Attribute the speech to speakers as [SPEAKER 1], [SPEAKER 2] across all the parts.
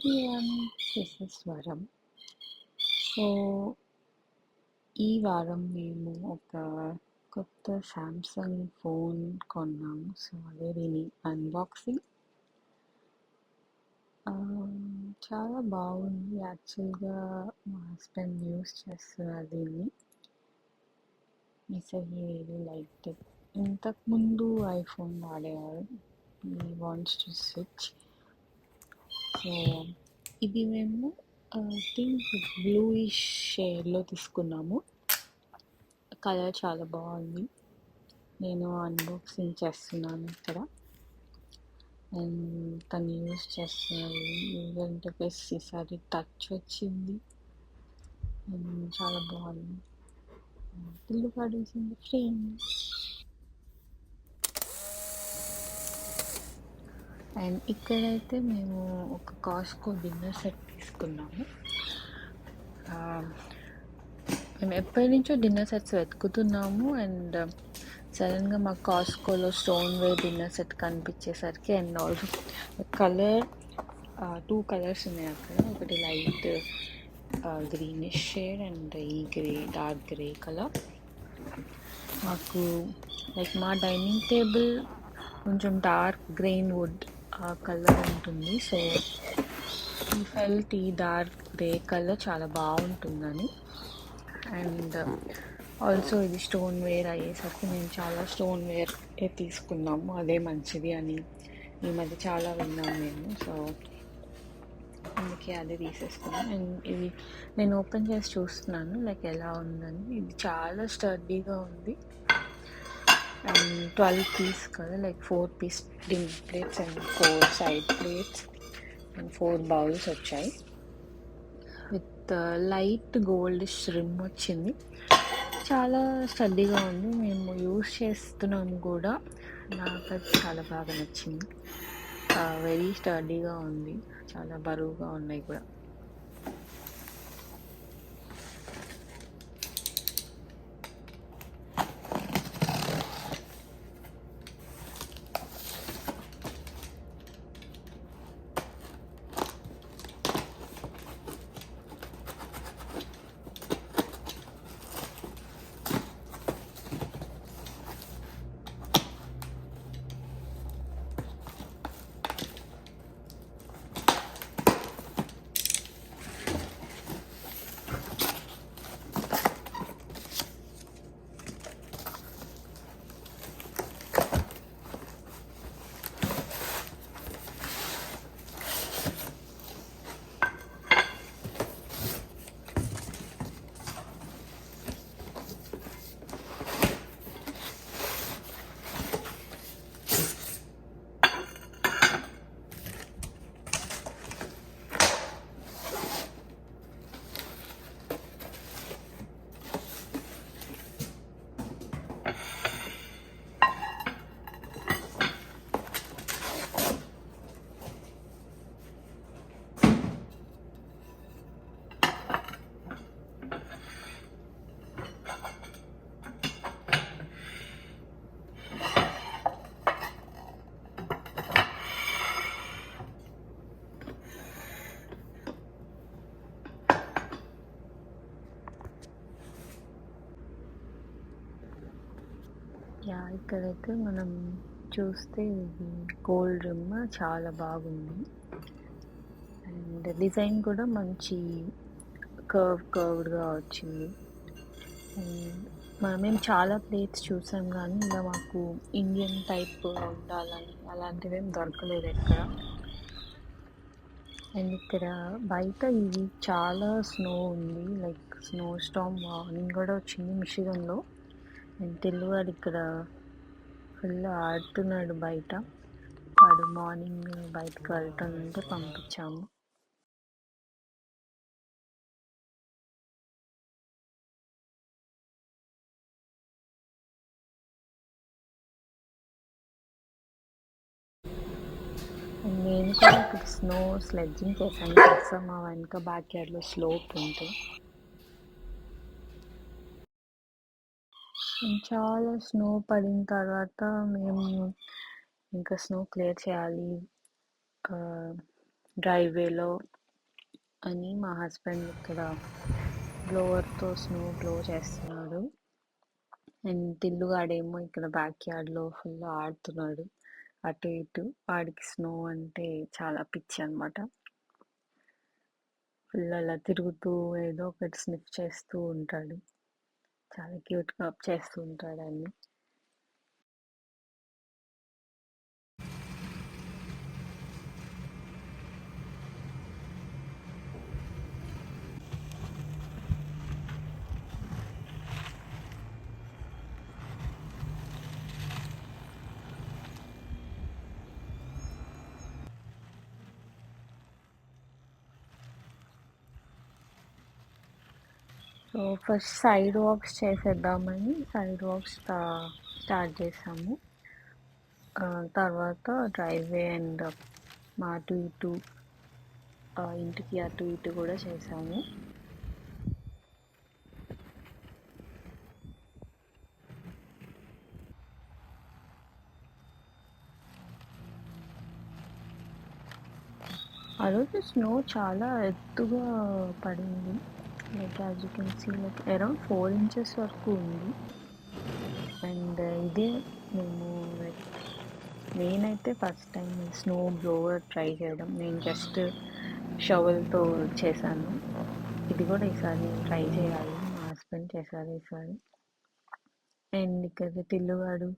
[SPEAKER 1] everyone, this is Varam. So ఈ వారం మేము ఒక కొత్త సామ్సంగ్ ఫోన్ కొన్నాము. సో అదే దీని అన్బాక్సింగ్. చాలా బాగుంది. యాక్చువల్గా మా హస్బెండ్ యూస్ చేస్తున్నారు దీన్ని. So he really like it. ఇంతకుముందు ఐఫోన్ వాడేవారు. He wants to switch. So ఇది మేము థింక్ బ్లూయిష్ షేడ్లో తీసుకున్నాము. కలర్ చాలా బాగుంది. నేను అన్బాక్సింగ్ చేస్తున్నాను ఇక్కడ. అండ్ తను యూస్ చేస్తున్నారు. యూజర్ ఇంటర్ఫేస్ ఈసారి టచ్ వచ్చింది అండ్ చాలా బాగుంది. పిల్లు పడేసింది ఫ్రేమ్. అండ్ ఇక్కడైతే మేము ఒక కాస్కో డిన్నర్ సెట్ తీసుకున్నాము. మేము ఎప్పటి నుంచో డిన్నర్ సెట్స్ వెతుకుతున్నాము. అండ్ సడన్గా మాకు కాస్కోలో స్టోన్ వే డిన్నర్ సెట్ కనిపించేసరికి అండ్ ఆల్సో కలర్ 2 కలర్స్ ఉన్నాయి అక్కడ. ఒకటి లైట్ గ్రీనిష్ షేడ్ అండ్ ఈ గ్రే డార్క్ గ్రే కలర్. మాకు లైక్ మా డైనింగ్ టేబుల్ కొంచెం డార్క్ గ్రెయిన్ వుడ్ కలర్ ఉంటుంది. సో ఈ ఫెల్ట్ ఈ డార్క్ గ్రే కలర్ చాలా బాగుంటుందని. అండ్ ఆల్సో ఇది స్టోన్ వేర్ అయ్యేసరికి మేము చాలా స్టోన్ వేర్ తీసుకున్నాము. అదే మంచిది అని ఈ మధ్య చాలా విన్నాము మేము. సో అందుకే అదే తీసేసుకున్నాను. అండ్ ఇది నేను ఓపెన్ చేసి చూస్తున్నాను లైక్ ఎలా ఉందని. ఇది చాలా స్టడీగా ఉంది. అండ్ 12 పీస్ కదా, like 4 piece dinner plates and 4 side plates and 4 bowls వచ్చాయి. విత్ లైట్ గోల్డిష్ రిమ్ వచ్చింది. చాలా స్టడీగా ఉంది. మేము యూస్ చేస్తున్నాము కూడా. నాకు చాలా బాగా నచ్చింది. వెరీ స్టడీగా ఉంది. చాలా బరువుగా ఉన్నాయి కూడా. ఇక్కడైతే మనం చూస్తే ఇది గోల్డ్ రిమ్ చాలా బాగుంది. అండ్ డిజైన్ కూడా మంచి కర్వ్డ్గా వచ్చింది. అండ్ మేము చాలా ప్లేట్స్ చూసాం కానీ ఇలా మాకు ఇండియన్ టైప్ ఉండాలని అలాంటివి ఏం దొరకలేదు ఎక్కడ. అండ్ ఇక్కడ బయట ఇది చాలా స్నో ఉంది. లైక్ స్నో స్టార్మ్ వార్నింగ్ కూడా వచ్చింది మిషిగన్లో. అండ్ తెలుగువాడు ఇక్కడ ఫుల్ ఆడుతున్నాడు బయట. వాడు మార్నింగ్ బయటకు వెళ్తానంటే పంపించాము. నేను కూడా ఇక్కడ స్నో స్లెడ్జింగ్ చేశాను. చేస్తాం మా వెనక బ్యాక్ యార్డ్లో స్లోప్ ఉంటే. చాలా స్నో పడిన తర్వాత మేము ఇంకా స్నో క్లియర్ చేయాలి. డ్రైవేలో అని మా హస్బెండ్ ఇక్కడ బ్లోవర్తో స్నో బ్లో చేస్తున్నాడు. అండ్ తిల్లుగాడేమో ఇక్కడ బ్యాక్ యార్డ్లో ఫుల్ ఆడుతున్నాడు అటు ఇటు. వాడికి స్నో అంటే చాలా పిచ్చి అనమాట. ఫుల్ అలా తిరుగుతూ ఏదో ఒకటి స్నిఫ్ చేస్తూ ఉంటాడు. చాలా క్యూట్గా చేస్తూ ఉంటాడు అన్ని. సో ఫస్ట్ సైడ్ వాక్స్ చేసేద్దామని సైడ్ వాక్స్ స్టార్ట్ చేసాము. తర్వాత డ్రైవే అండ్ మా అటు ఇటు ఇంటికి అటు ఇటు కూడా చేసాము. ఆ రోజు స్నో చాలా ఎత్తుగా పడింది. Like as you can see like around 4 inches వరకు ఉంది. అండ్ ఇదే మేము లైక్ నేనైతే first time snow blower try చేయడం. నేను జస్ట్ షవల్తో చేశాను. ఇది కూడా ఈసారి నేను ట్రై చేయాలి. మా హస్బెండ్ చేశారు ఈసారి. అండ్ ఇక్కడ తిల్లుగాడు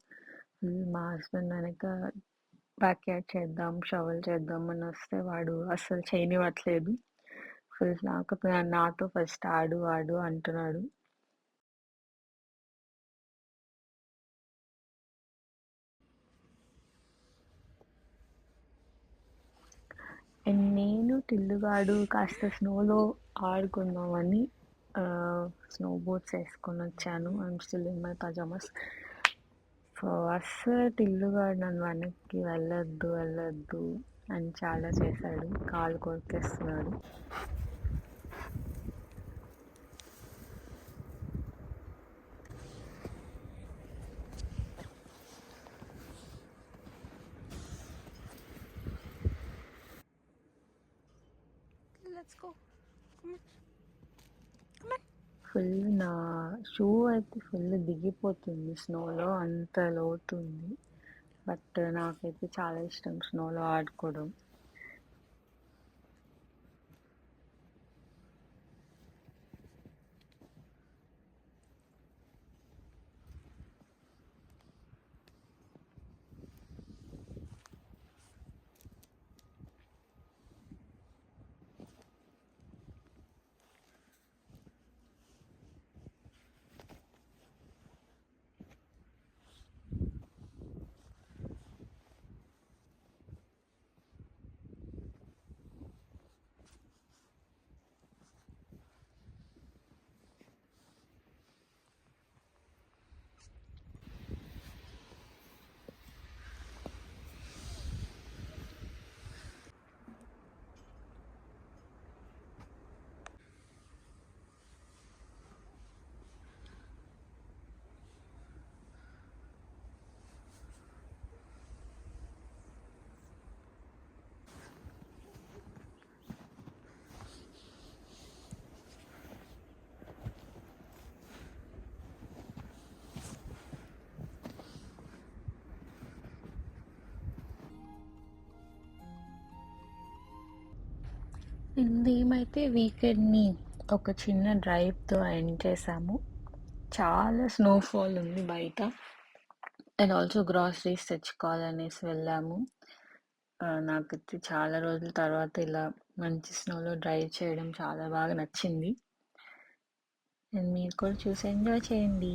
[SPEAKER 1] మా హస్బెండ్ వెనక బ్యాక్ యార్డ్ చేద్దాం, షవల్ చేద్దాం అని వస్తే వాడు అస్సలు చేయనివ్వట్లేదు. ఫుల్ నాతో ఫస్ట్ ఆడు ఆడు అంటున్నాడు. అండ్ నేను టిల్లుగాడు కాస్త స్నోలో ఆడుకుందామని స్నో బోట్స్ వేసుకొని వచ్చాను. I'm still in my పజామాస్. So అస్సలు టిల్లుగాడు నన్ను వెనక్కి వెళ్ళొద్దు వెళ్ళొద్దు అని చాలా చేశాడు. కాలు కొరికేస్తున్నాడు. ఫుల్ నా షూ అయితే ఫుల్ దిగిపోతుంది స్నోలో, అంత లోతుంది. బట్ నాకైతే చాలా ఇష్టం స్నోలో ఆడుకోవడం. మేమైతే వీకెండ్ని ఒక చిన్న డ్రైవ్తో ఎండ్ చేసాము. చాలా స్నోఫాల్ ఉంది బయట. అండ్ ఆల్సో గ్రాసరీస్ తెచ్చుకోవాలనేసి వెళ్ళాము. నాకైతే చాలా రోజుల తర్వాత ఇలా మంచి స్నోలో డ్రైవ్ చేయడం చాలా బాగా నచ్చింది. అండ్ మీరు కూడా చూసి ఎంజాయ్ చేయండి.